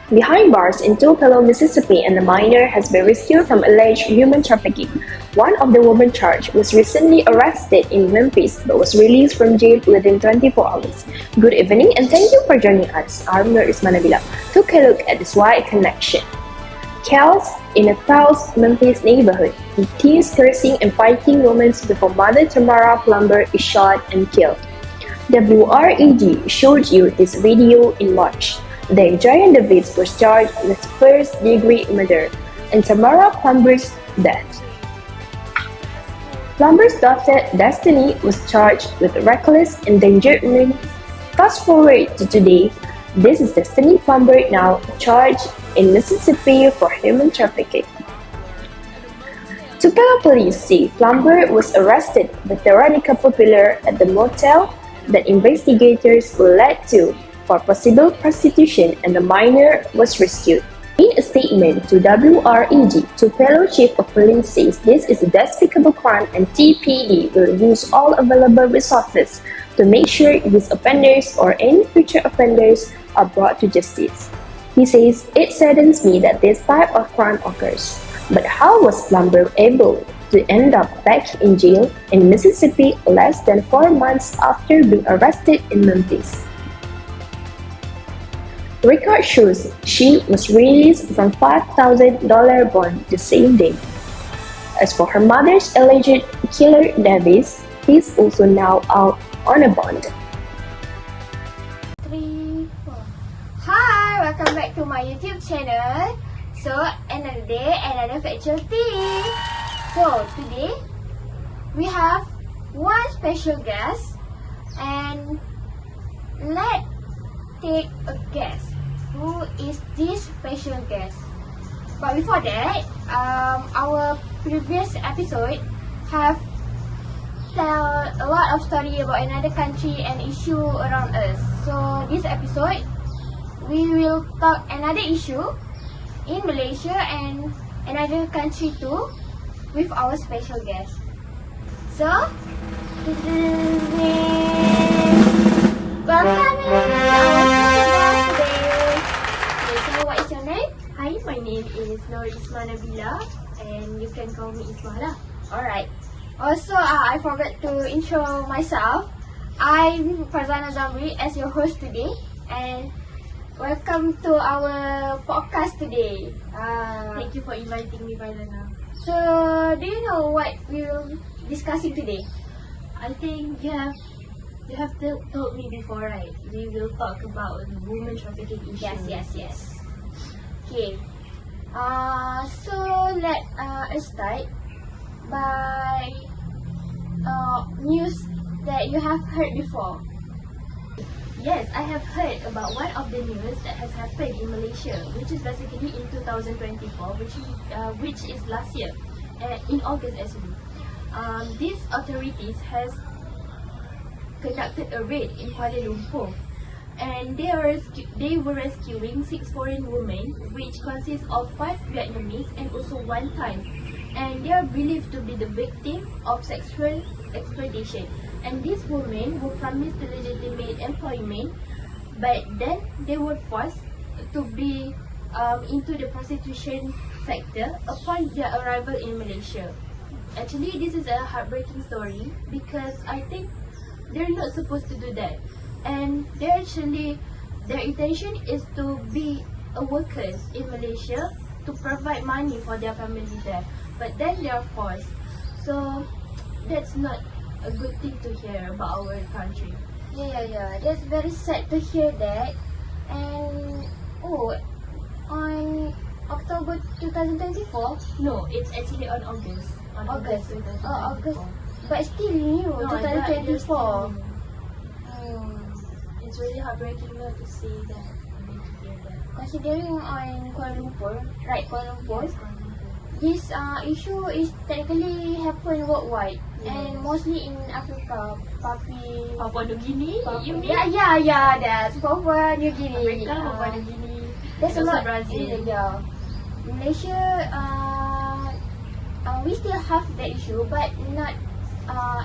Behind bars in Tupelo, Mississippi, and a minor has been rescued from alleged human trafficking. One of the women charged was recently arrested in Memphis but was released from jail within 24 hours. Good evening and thank you for joining us. I'm NABILAH. Took a look at this wide connection. Chaos in a South Memphis neighborhood, with teens cursing and fighting moments before mother Tamara Plumber is shot and killed. WREG showed you this video in March. Then Giant Davids was charged with first-degree murder and Tamara Plumber's death. Plumber's daughter Destiny was charged with reckless endangerment. Fast forward to today, this is Destiny Plumber now charged in Mississippi for human trafficking. Tupelo police say Plumber was arrested but theoretically popular at the motel that investigators led to for possible prostitution, and the minor was rescued. In a statement to WREG, Tupelo Chief of Police says this is a despicable crime and TPD will use all available resources to make sure these offenders or any future offenders are brought to justice. He says, "It saddens me that this type of crime occurs, but how was Plumber able to end up back in jail in Mississippi less than 4 months after being arrested in Memphis?" Record shows she was released from $5,000 bond the same day. As for her mother's alleged killer Davis, he's also now out on a bond. 3, 4. Hi, welcome back to my YouTube channel. So, another day, another factual thing. So, today, we have one special guest. And let's take a guess. Who is this special guest? But before that, our previous episode have tell a lot of story about another country and issue around us. So this episode, we will talk another issue in Malaysia and another country too with our special guest. So, welcome to our special guest today. Okay, so what is your name? Hi, my name is NABILAH and you can call me ISMAH lah. Alright. Also, I forgot to intro myself. I'm ZAMRRY as your host today, and welcome to our podcast today. Thank you for inviting me, Farzana. So, do you know what we will discussing today? I think you have told me before, right? We will talk about women trafficking issues. Yes. Okay. So let us start by news that you have heard before. Yes, I have heard about one of the news that has happened in Malaysia, which is basically in 2024, which is last year, in August actually. These authorities has conducted a raid in Kuala Lumpur, and they were rescuing 6 foreign women, which consists of 5 Vietnamese and also 1 Thai, and they are believed to be the victim of sexual exploitation. And these women were promised legitimate employment, but then they were forced to be into the prostitution sector upon their arrival in Malaysia. Actually, this is a heartbreaking story because I think they're not supposed to do that, and their intention is to be a workers in Malaysia to provide money for their family there, but then they are forced. So that's not a good thing to hear about our country. Yeah. That's very sad to hear that. And on October 2024. No, it's actually on August. August 2024. August. But still new, No, 2024. It's really heartbreaking to see that. To hear that. Considering on Kuala Lumpur, Kuala Lumpur, Yes, Kuala Lumpur. this issue is technically happen worldwide, Yes. and mostly in Africa, Papua New Guinea, you mean? Yeah, that's Papua New Guinea. Africa, Papua New Guinea. There's a and also lot Brazil. in Malaysia, we still have that issue, but not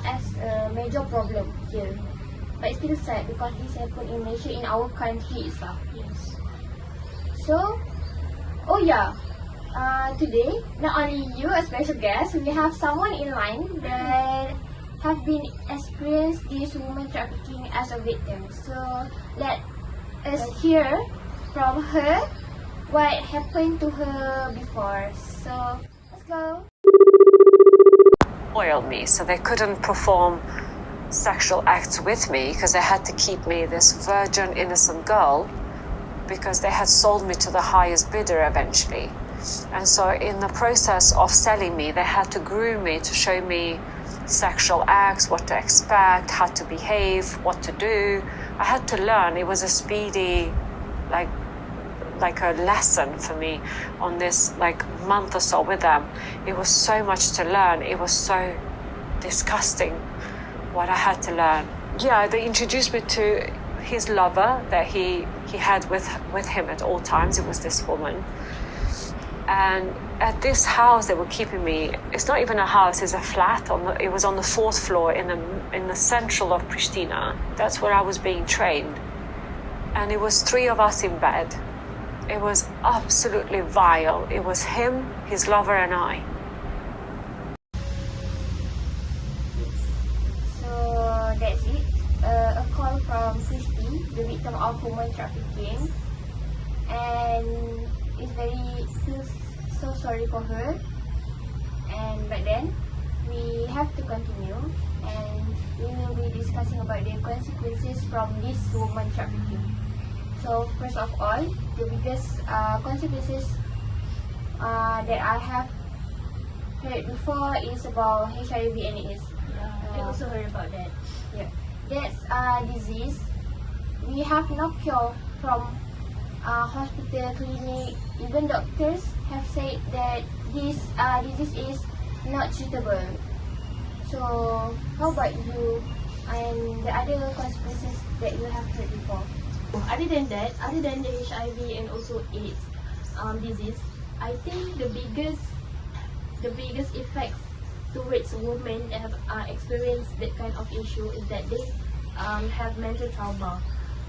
as a major problem here. But it's still sad because this happened in Malaysia, in our country itself. Yes. So, oh yeah, today not only you a special guest, we have someone in line that have been experienced this woman trafficking as a victim. So let us hear from her what happened to her before. So let's go. Spoiled me, so they couldn't perform sexual acts with me because they had to keep me this virgin innocent girl because they had sold me to the highest bidder eventually. And so in the process of selling me, they had to groom me to show me sexual acts, what to expect, how to behave, what to do. I had to learn. It was a speedy like a lesson for me on this month or so with them. It was so much to learn. It was so disgusting what I had to learn. Yeah, they introduced me to his lover that he had with him at all times. It was this woman. And at this house they were keeping me, it's not even a house, it's a flat. It was on the 4th floor in the central of Pristina. That's where I was being trained. And it was 3 of us in bed. It was absolutely vile. It was him, his lover, and I. So that's it. A call from Christy, the victim of woman trafficking, and feels so sorry for her. But then we have to continue, and we will be discussing about the consequences from this woman trafficking. So first of all, the biggest consequences that I have heard before is about HIV and AIDS. I also heard about that. Yeah, that's a disease. We have no cure from hospital, clinic, even doctors have said that this disease is not treatable. So how about you and the other consequences that you have heard before? Other than that, other than the HIV and also AIDS disease, I think the biggest effects towards women that have experienced that kind of issue is that they have mental trauma.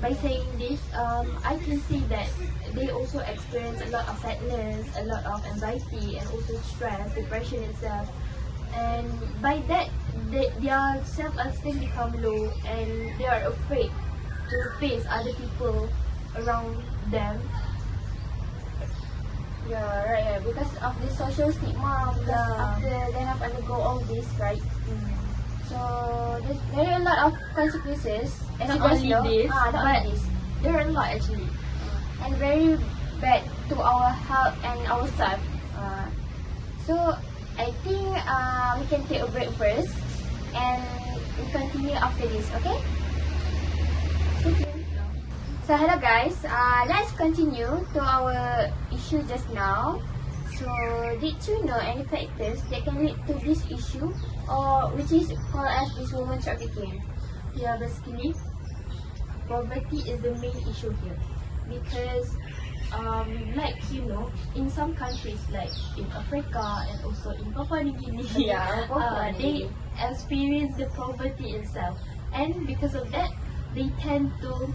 By saying this, I can see that they also experience a lot of sadness, a lot of anxiety, and also stress, depression itself. And by that, their self-esteem become low, and they are afraid to face other people around them. Yeah, right. Yeah. Because of the social stigma, because after they have undergo all this, right? So there's very a lot of consequences. As Not you guys only know, this, not but only this, there are a lot actually. and very bad to our health and ourselves. So I think we can take a break first, and we continue after this. Okay? Thank you. So hello guys, let's continue to our issue just now. So did you know any factors that can lead to this issue, or which is called as this woman trafficking? Yeah, basically, poverty is the main issue here because, in some countries like in Africa and also in Papua New Guinea, they experience the poverty itself, and because of that, they tend to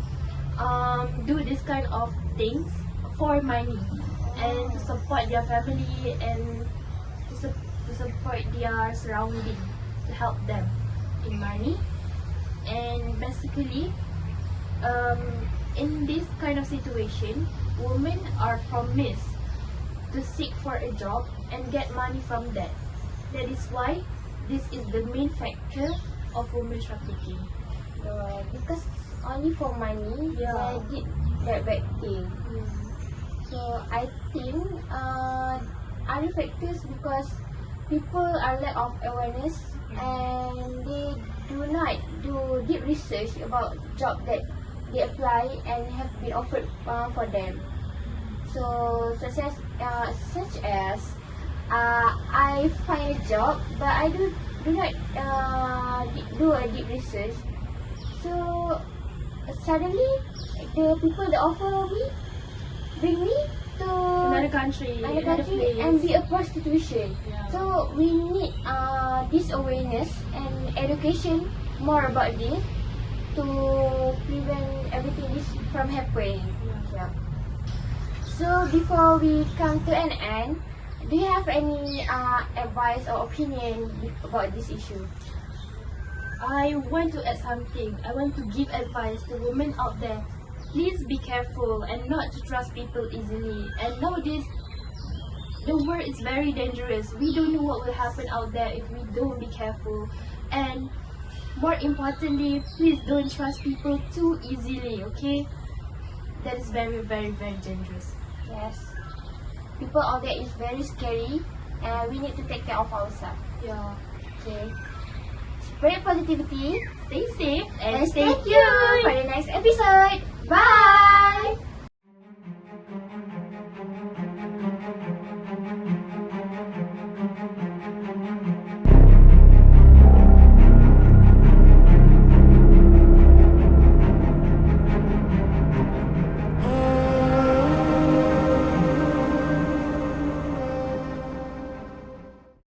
do this kind of things for money and to support their family and to support their surrounding, to help them in money. And basically, in this kind of situation, women are promised to seek for a job and get money from that. That is why this is the main factor of women trafficking. Because only for money, they did that bad thing. So I think other factors because people are lack of awareness and they do not do deep research about job that they apply and have been offered for them. So such as I find a job but I do not do a deep research. So suddenly the people that offer me bring me to Another country place. and be a prostitution. Yeah. So we need this awareness and education more about this to prevent everything this from happening. Yeah. So before we come to an end, do you have any advice or opinion about this issue? I want to add something. I want to give advice to women out there. Please be careful and not to trust people easily. And nowadays, the world is very dangerous. We don't know what will happen out there if we don't be careful. And more importantly, please don't trust people too easily, okay? That is very, very, very dangerous. Yes. People out there is very scary and we need to take care of ourselves. Yeah. Okay. Spread positivity Stay safe and stay tuned for the next episode. Bye!